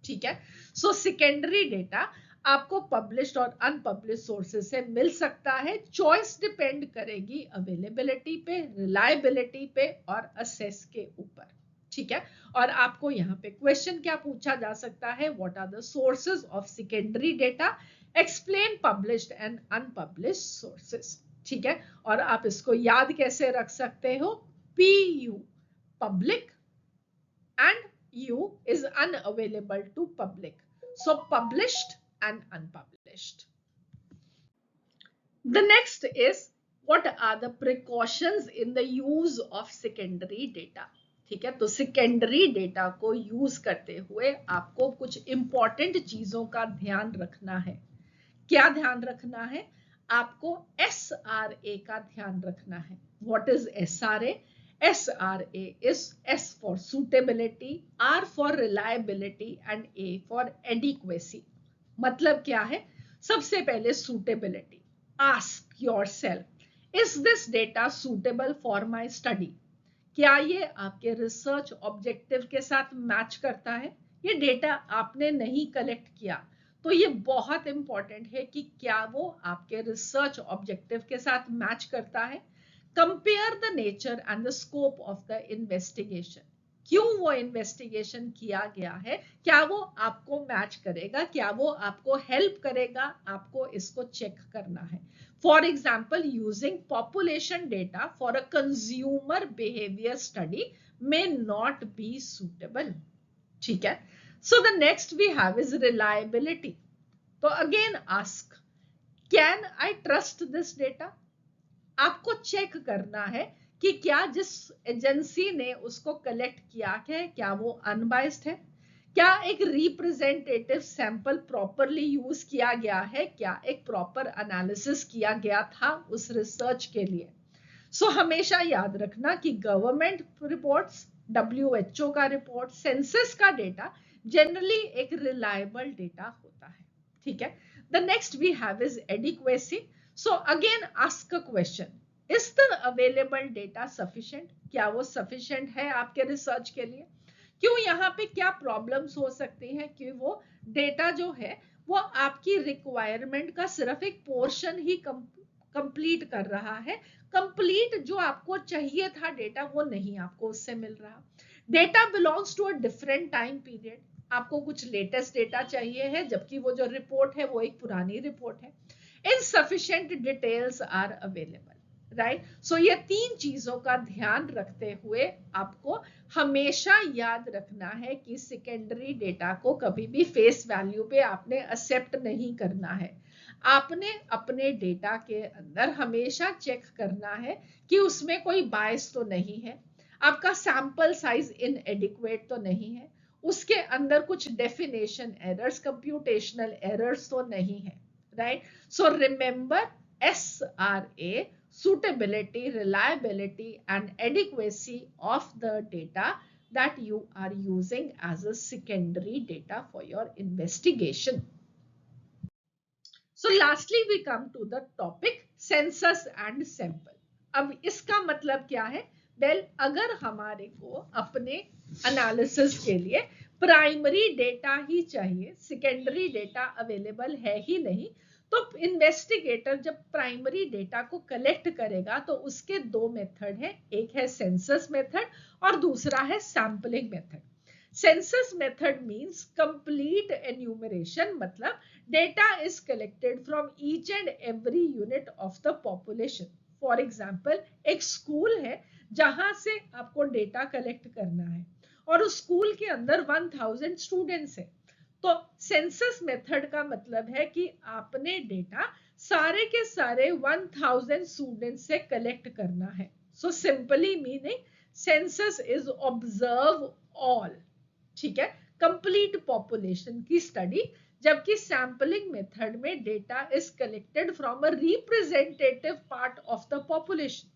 ठीक है। सो सेकेंडरी डेटा आपको पब्लिश्ड और अनपब्लिश सोर्सेज से मिल सकता है। चॉइस डिपेंड करेगी अवेलेबिलिटी पे, रिलायबिलिटी पे और असेस के ऊपर, ठीक है। और आपको यहाँ पे क्वेश्चन क्या पूछा जा सकता है, what are the sources of secondary data, explain published and unpublished sources, ठीक है। और आप इसको याद कैसे रख सकते हो, PU public and U is unavailable to public. So published and unpublished. The next is what are the precautions in the use of secondary data. ठीक है, तो सेकेंडरी डेटा को यूज करते हुए आपको कुछ इंपॉर्टेंट चीजों का ध्यान रखना है। क्या ध्यान रखना है, आपको SRA का ध्यान रखना है। What is SRA? SRA is S for suitability, R for reliability and A for adequacy. मतलब क्या है, सबसे पहले suitability. Ask yourself, is this data suitable for my study? क्या ये आपके रिसर्च ऑब्जेक्टिव के साथ मैच करता है? ये डेटा आपने नहीं कलेक्ट किया, तो ये बहुत इंपॉर्टेंट है कि क्या वो आपके रिसर्च ऑब्जेक्टिव के साथ मैच करता है। Compare the nature and the scope of the investigation, क्यों वो इन्वेस्टिगेशन किया गया है, क्या वो आपको मैच करेगा, क्या वो आपको हेल्प करेगा, आपको इसको चेक करना है। For example, using population data for a consumer behaviour study may not be suitable, ठीक है। So the next we have is reliability. तो again ask, can I trust this data? आपको चेक करना है कि क्या जिस एजेंसी ने उसको कलेक्ट किया है क्या वो अनबाइस्ड है, क्या एक रिप्रेजेंटेटिव सैंपल प्रॉपरली यूज किया गया है, क्या एक प्रॉपर एनालिसिस किया गया था उस रिसर्च के लिए। सो हमेशा याद रखना कि गवर्नमेंट रिपोर्ट्स, WHO का रिपोर्ट, सेंसस का डेटा जनरली एक रिलायबल डेटा होता है, ठीक है। The next we have is adequacy. So again ask a question, is the available data sufficient, क्या वो सफिशिएंट है आपके रिसर्च के लिए। क्यों, यहाँ पे क्या प्रॉब्लम्स हो सकती हैं कि वो डेटा जो है वो आपकी रिक्वायरमेंट का सिर्फ एक पोर्शन ही कंप्लीट कर रहा है, कंप्लीट जो आपको चाहिए था डेटा वो नहीं आपको उससे मिल रहा। Data belongs to a different time period, आपको कुछ लेटेस्ट डेटा चाहिए है जबकि वो जो रिपोर्ट है वो एक पुरानी रिपोर्ट है। Insufficient details are available, right. So ये तीन चीजों का ध्यान रखते हुए आपको हमेशा याद रखना है कि सेकेंडरी डेटा को कभी भी फेस वैल्यू पे आपने एक्सेप्ट नहीं करना है। आपने अपने डेटा के अंदर हमेशा चेक करना है कि उसमें कोई बायस तो नहीं है, आपका सैंपल साइज इनएडिक्वेट तो नहीं है, उसके अंदर कुछ डेफिनेशन एरर्स, कंप्यूटेशनल एरर्स तो नहीं है, right. So remember SRA, suitability, reliability and adequacy of the data that you are using as a secondary data for your investigation. So lastly we come to the topic census and sample. अब इसका मतलब क्या है, वेल अगर हमारे को अपने एनालिसिस के लिए प्राइमरी डेटा ही चाहिए, सेकेंडरी डेटा अवेलेबल है ही नहीं, तो इन्वेस्टिगेटर जब प्राइमरी डेटा को कलेक्ट करेगा तो उसके दो मेथड है, एक है सेंसस मेथड और दूसरा है sampling method. Census method means complete enumeration, मतलब data is collected from each and every unit of the population. For example, एक स्कूल है जहां से आपको डेटा कलेक्ट करना है और उस स्कूल के अंदर 1000 स्टूडेंट्स है, तो सेंसस मेथड का मतलब है कि आपने डेटा सारे के सारे 1000 स्टूडेंट्स से कलेक्ट करना है। So simply meaning census is observe all, ठीक है, कंप्लीट पॉपुलेशन की स्टडी, जबकि सैंपलिंग मेथड में data is collected from a representative part of the population.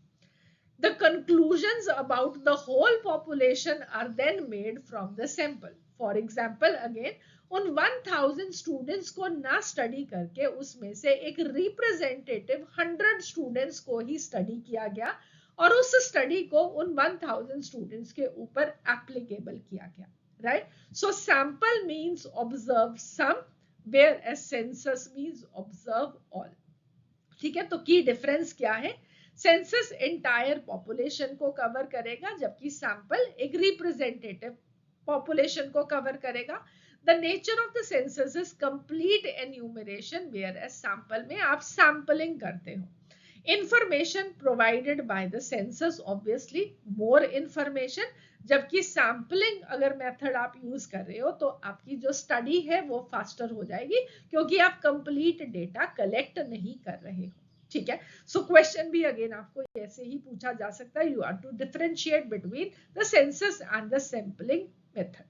The conclusions about the whole population are then made from the sample. For example, again, उन 1000 स्टूडेंट्स को ना स्टडी करके उसमें से एक रिप्रेजेंटेटिव 100 स्टूडेंट्स को ही स्टडी किया गया और उस स्टडी को उन 1000 स्टूडेंट्स के ऊपर एप्लीकेबल किया गया, right? So sample means observe some, whereas census means observe all. ठीक है, तो की डिफरेंस क्या है? सेंसस एंटायर पॉपुलेशन को कवर करेगा जबकि सैंपल एक रिप्रेजेंटेटिव पॉपुलेशन को कवर करेगा. The nature of the census is complete enumeration, whereas sample में आप सैंपलिंग करते हो. Information provided by the census, obviously more information, जबकि सैम्पलिंग अगर मेथड आप यूज कर रहे हो तो आपकी जो स्टडी है वो फास्टर हो जाएगी क्योंकि आप कंप्लीट डेटा कलेक्ट नहीं कर रहे हो. ठीक है, सो क्वेश्चन भी अगेन आपको ऐसे ही पूछा जा सकता है. You are to differentiate between the census and the sampling method.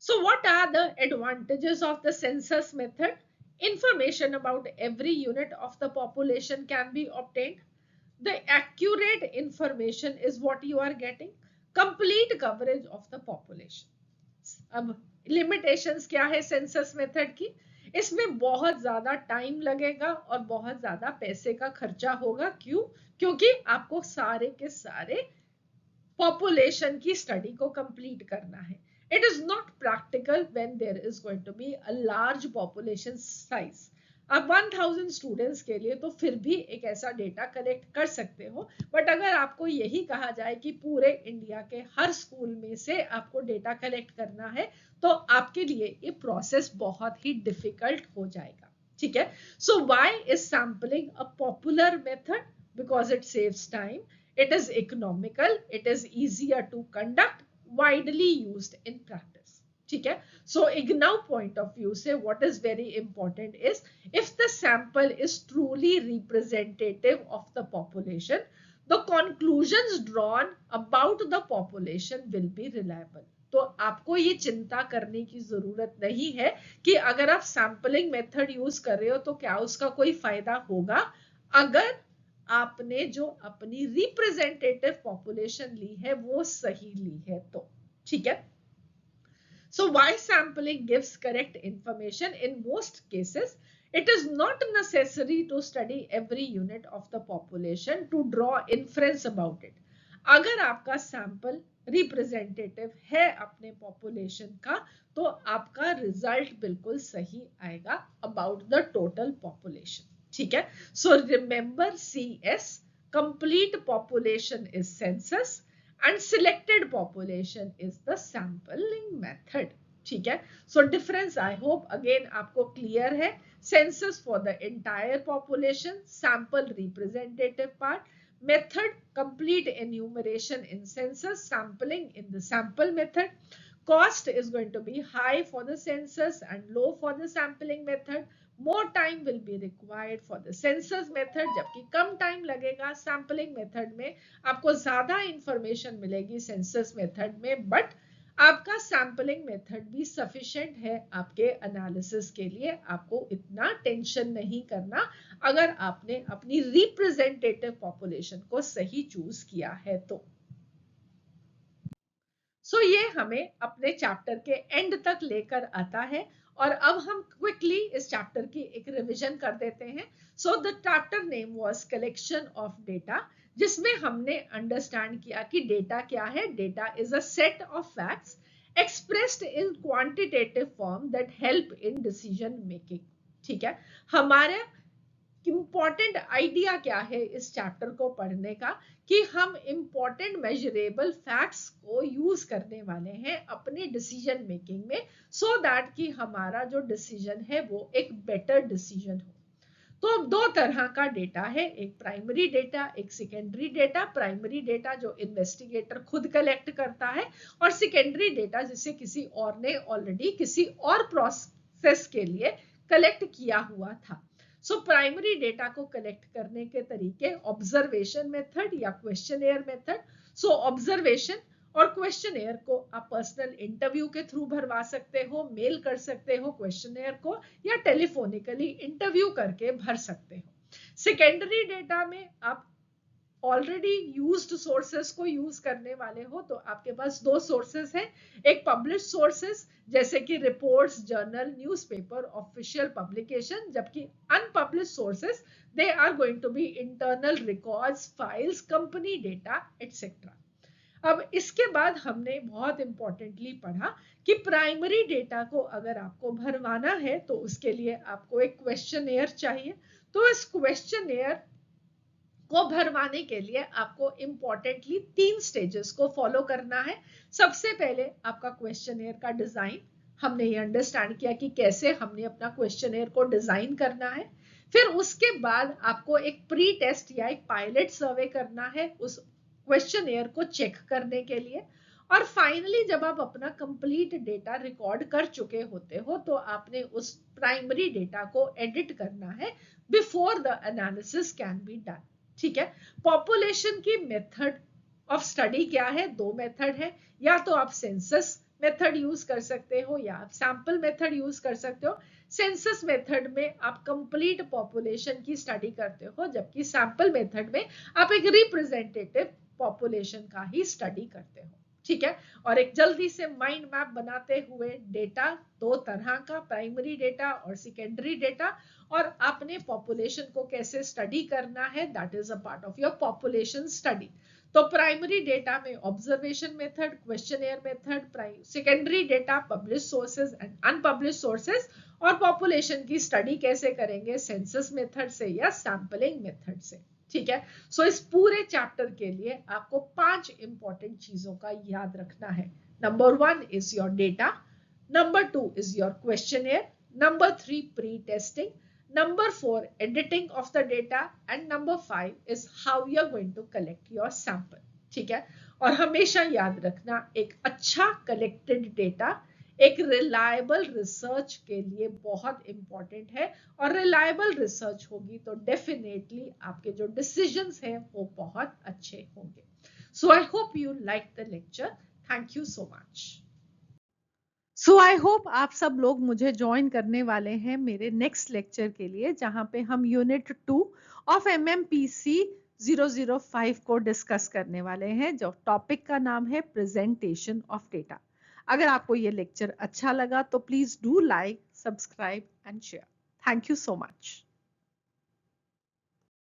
So what are the advantages of the census method? Information about every unit of the population can be obtained. The accurate information is what you are getting. Complete coverage of the population. अब limitations क्या है census method की? इसमें बहुत ज्यादा टाइम लगेगा और बहुत ज्यादा पैसे का खर्चा होगा. क्यों? क्योंकि आपको सारे के सारे पॉपुलेशन की स्टडी को कंप्लीट करना है. It is not practical when there is going to be a large population size. अब 1000 स्टूडेंट्स के लिए तो फिर भी एक ऐसा डेटा कलेक्ट कर सकते हो, बट अगर आपको यही कहा जाए कि पूरे इंडिया के हर स्कूल में से आपको डेटा कलेक्ट करना है तो आपके लिए ये प्रोसेस बहुत ही डिफिकल्ट हो जाएगा. ठीक है, so why is sampling a popular method? Because it saves time, it is economical, it is easier to conduct, widely used in practice. ठीक है, so IGNOU point of view से what is very important is if the sample is truly representative of the population, the conclusions drawn about the population will be reliable. तो आपको ये चिंता करने की जरूरत नहीं है कि अगर आप सैम्पलिंग मेथड यूज कर रहे हो तो क्या उसका कोई फायदा होगा अगर आपने जो अपनी रिप्रेजेंटेटिव पॉपुलेशन ली है वो सही ली है तो. ठीक है, so why sampling gives correct information? In most cases it is not necessary to study every unit of the population to draw inference about it. अगर आपका सैंपल रिप्रेजेंटेटिव है अपने पॉपुलेशन का तो आपका रिजल्ट बिल्कुल सही आएगा अबाउट द टोटल पॉपुलेशन. ठीक है, so remember CS, complete population is census and selected population is the sampling method. ठीक है, so difference I hope again आपको क्लियर है. Census for the entire population, sample representative part, method complete enumeration in census, sampling in the sample method. Cost is going to be high for the census and low for the sampling method. More time will be required for the census method, जबकि कम टाइम लगेगा सैम्पलिंग मेथड में. आपको ज्यादा इंफॉर्मेशन मिलेगी सेंसस मेथड में, बट आपका सैम्पलिंग मेथड भी सफिशिएंट है आपके एनालिसिस के लिए. आपको इतना टेंशन नहीं करना अगर आपने अपनी रिप्रेजेंटेटिव पॉपुलेशन को सही चूज किया है तो. सो ये हमें अपने चैप्टर के एंड तक लेकर आता है और अब हम क्विकली इस चैप्टर की एक रिवीजन कर देते हैं. So the chapter name was collection of data, जिसमें हमने अंडरस्टैंड किया कि डेटा क्या है. Data is a set of facts expressed in quantitative form that help in decision making. ठीक है, हमारे इंपॉर्टेंट आइडिया क्या है इस चैप्टर को पढ़ने का कि हम इंपॉर्टेंट मेजरेबल फैक्ट्स को यूज करने वाले हैं अपने डिसीजन मेकिंग में, सो दैट कि हमारा जो डिसीजन है वो एक बेटर डिसीजन हो. तो दो तरह का डेटा है, एक प्राइमरी डेटा, एक सेकेंडरी डेटा. प्राइमरी डेटा जो इन्वेस्टिगेटर खुद कलेक्ट करता है और सेकेंडरी डेटा जिसे किसी और ने ऑलरेडी किसी और प्रोसेस के लिए कलेक्ट किया हुआ था. सो प्राइमरी डेटा को कलेक्ट करने के तरीके ऑब्जर्वेशन मेथड या क्वेश्चनेयर मेथड. सो ऑब्जर्वेशन और क्वेश्चनेयर को आप पर्सनल इंटरव्यू के थ्रू भरवा सकते हो, मेल कर सकते हो क्वेश्चनेयर को, या टेलीफोनिकली इंटरव्यू करके भर सकते हो. सेकेंडरी डेटा में आप ऑलरेडी यूज्ड सोर्सेस को यूज करने वाले हो तो आपके पास दो सोर्सेस हैं, एक पब्लिश सोर्सेस जैसे कि reports, journal, newspaper, official publication, जबकि unpublish sources they are going to be internal records, files, company data etcetera. अब इसके बाद हमने बहुत इंपॉर्टेंटली पढ़ा कि प्राइमरी डेटा को अगर आपको भरवाना है तो उसके लिए आपको एक क्वेश्चनेयर चाहिए। तो इस क्वेश्चनेयर को भरवाने के लिए आपको इंपॉर्टेंटली 3 स्टेजेस को फॉलो करना है। सबसे पहले आपका क्वेश्चनेयर का डिजाइन, हमने ये अंडरस्टैंड किया कि कैसे हमने अपना क्वेश्चनेयर को डिजाइन करना है। फिर उसके बाद आपको एक प्री टेस्ट या एक पायलट सर्वे करना है उस क्वेश्चनेयर को चेक करने के लिए। और फाइनली जब आप अपना कंप्लीट डेटा रिकॉर्ड कर चुके होते हो तो आपने उस प्राइमरी डेटा को एडिट करना है before the analysis can be done. ठीक है, पॉपुलेशन की मेथड ऑफ स्टडी क्या है? दो मेथड है, या तो आप सेंसस मेथड यूज कर सकते हो या आप सैंपल मेथड यूज कर सकते हो। सेंसस मेथड में आप कंप्लीट पॉपुलेशन की स्टडी करते हो, जबकि सैंपल मेथड में आप एक रिप्रेजेंटेटिव पॉपुलेशन का ही स्टडी करते हो। ठीक है, और एक जल्दी से माइंड मैप बनाते हुए, डेटा दो तरह का, प्राइमरी डेटा और सेकेंडरी डेटा, और आपने पॉपुलेशन को कैसे स्टडी करना है, that is a part of your population study. तो प्राइमरी डेटा में observation method, questionnaire method, secondary data publish sources and unpublish sources, और पॉपुलेशन की स्टडी कैसे करेंगे, सेंसस मेथड से या सैंपलिंग मेथड से। ठीक है, सो इस पूरे चैप्टर के लिए आपको 5 इंपॉर्टेंट चीजों का याद रखना है। Number 1 is your data, number 2 is your questionnaire, number 3 pre-testing, number 4 editing of the data, and number 5 is how you're going to collect your sample। ठीक है, और हमेशा याद रखना एक अच्छा कलेक्टेड डेटा एक रिलायबल रिसर्च के लिए बहुत इंपॉर्टेंट है, और रिलायबल रिसर्च होगी तो डेफिनेटली आपके जो डिसीजंस हैं वो बहुत अच्छे होंगे। So I hope you like the lecture. Thank you so much. So I hope आप सब लोग मुझे ज्वाइन करने वाले हैं मेरे नेक्स्ट लेक्चर के लिए, जहां पे हम यूनिट 2 ऑफ MMPC 005 को डिस्कस करने वाले हैं, जो टॉपिक का नाम है प्रेजेंटेशन ऑफ डेटा। अगर आपको ये लेक्चर अच्छा लगा तो please do like, subscribe and share. Thank you so much.